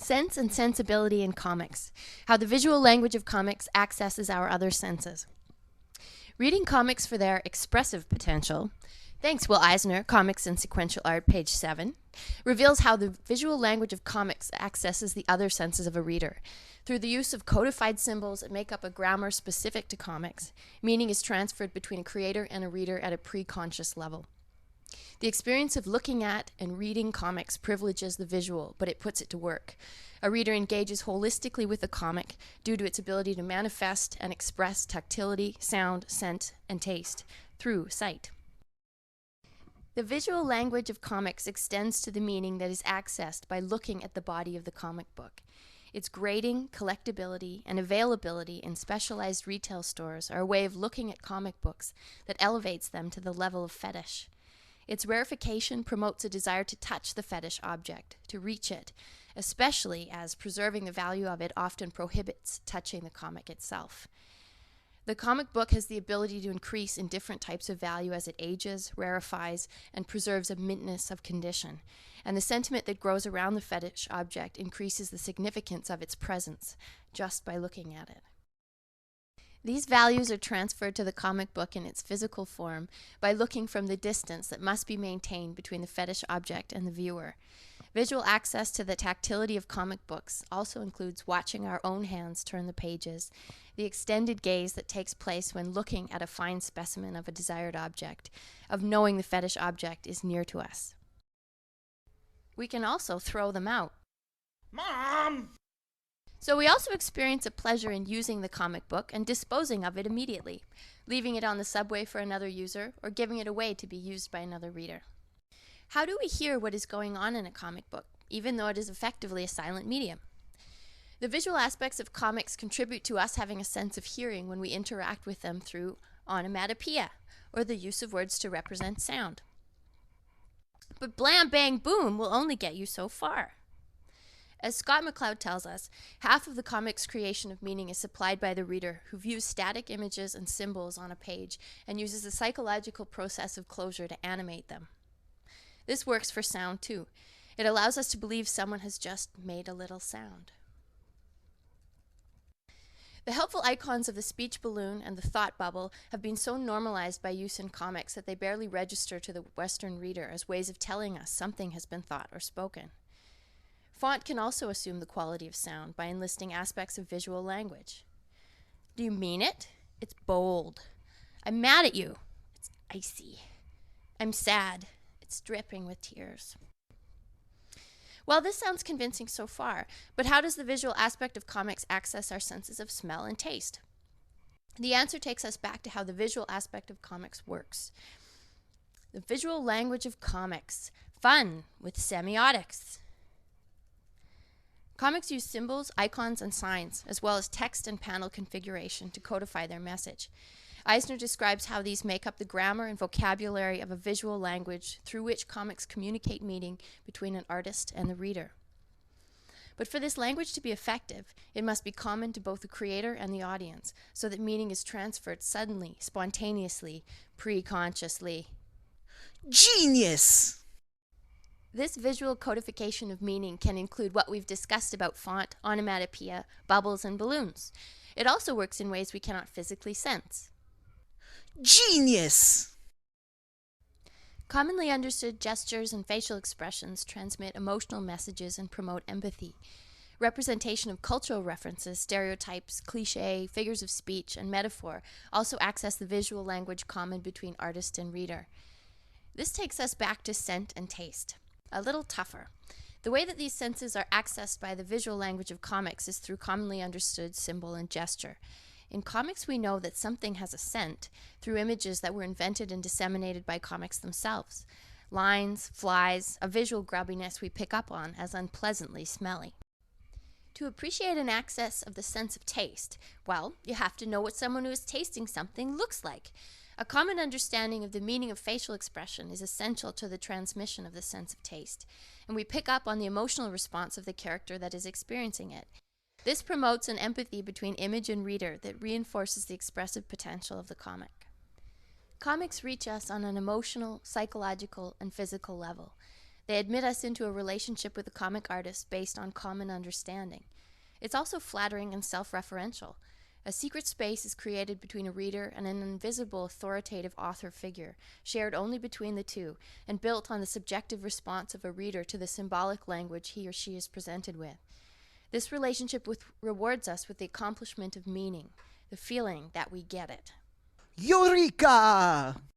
Sense and sensibility in comics. How the visual language of comics accesses our other senses. Reading comics for their expressive potential, thanks Will Eisner, Comics and Sequential Art, page 7, reveals how the visual language of comics accesses the other senses of a reader. Through the use of codified symbols that make up a grammar specific to comics, meaning is transferred between a creator and a reader at a pre-conscious level. The experience of looking at and reading comics privileges the visual, but it puts it to work. A reader engages holistically with the comic due to its ability to manifest and express tactility, sound, scent, and taste through sight. The visual language of comics extends to the meaning that is accessed by looking at the body of the comic book. Its grading, collectability, and availability in specialized retail stores are a way of looking at comic books that elevates them to the level of fetish. Its rarefication promotes a desire to touch the fetish object, to reach it, especially as preserving the value of it often prohibits touching the comic itself. The comic book has the ability to increase in different types of value as it ages, rarefies, and preserves a mintness of condition, and the sentiment that grows around the fetish object increases the significance of its presence just by looking at it. These values are transferred to the comic book in its physical form by looking from the distance that must be maintained between the fetish object and the viewer. Visual access to the tactility of comic books also includes watching our own hands turn the pages, the extended gaze that takes place when looking at a fine specimen of a desired object, of knowing the fetish object is near to us. We can also throw them out. Mom! So we also experience a pleasure in using the comic book and disposing of it immediately, leaving it on the subway for another user or giving it away to be used by another reader. How do we hear what is going on in a comic book, even though it is effectively a silent medium? The visual aspects of comics contribute to us having a sense of hearing when we interact with them through onomatopoeia, or the use of words to represent sound. But blam, bang, boom will only get you so far. As Scott McCloud tells us, half of the comic's creation of meaning is supplied by the reader, who views static images and symbols on a page and uses the psychological process of closure to animate them. This works for sound too. It allows us to believe someone has just made a little sound. The helpful icons of the speech balloon and the thought bubble have been so normalized by use in comics that they barely register to the Western reader as ways of telling us something has been thought or spoken. Font can also assume the quality of sound by enlisting aspects of visual language. Do you mean it? It's bold. I'm mad at you. It's icy. I'm sad. It's dripping with tears. Well, this sounds convincing so far, but how does the visual aspect of comics access our senses of smell and taste? The answer takes us back to how the visual aspect of comics works. The visual language of comics. Fun with semiotics. Comics use symbols, icons, and signs, as well as text and panel configuration to codify their message. Eisner describes how these make up the grammar and vocabulary of a visual language through which comics communicate meaning between an artist and the reader. But for this language to be effective, it must be common to both the creator and the audience, so that meaning is transferred suddenly, spontaneously, pre-consciously. Genius! This visual codification of meaning can include what we've discussed about font, onomatopoeia, bubbles, and balloons. It also works in ways we cannot physically sense. Genius! Commonly understood gestures and facial expressions transmit emotional messages and promote empathy. Representation of cultural references, stereotypes, cliché, figures of speech, and metaphor also access the visual language common between artist and reader. This takes us back to scent and taste. A little tougher. The way that these senses are accessed by the visual language of comics is through commonly understood symbol and gesture. In comics, we know that something has a scent through images that were invented and disseminated by comics themselves. Lines, flies, a visual grubbiness we pick up on as unpleasantly smelly. To appreciate an access of the sense of taste, well, you have to know what someone who is tasting something looks like. A common understanding of the meaning of facial expression is essential to the transmission of the sense of taste, and we pick up on the emotional response of the character that is experiencing it. This promotes an empathy between image and reader that reinforces the expressive potential of the comic. Comics reach us on an emotional, psychological, and physical level. They admit us into a relationship with a comic artist based on common understanding. It's also flattering and self-referential. A secret space is created between a reader and an invisible, authoritative author figure, shared only between the two, and built on the subjective response of a reader to the symbolic language he or she is presented with. This relationship rewards us with the accomplishment of meaning, the feeling that we get it. Eureka!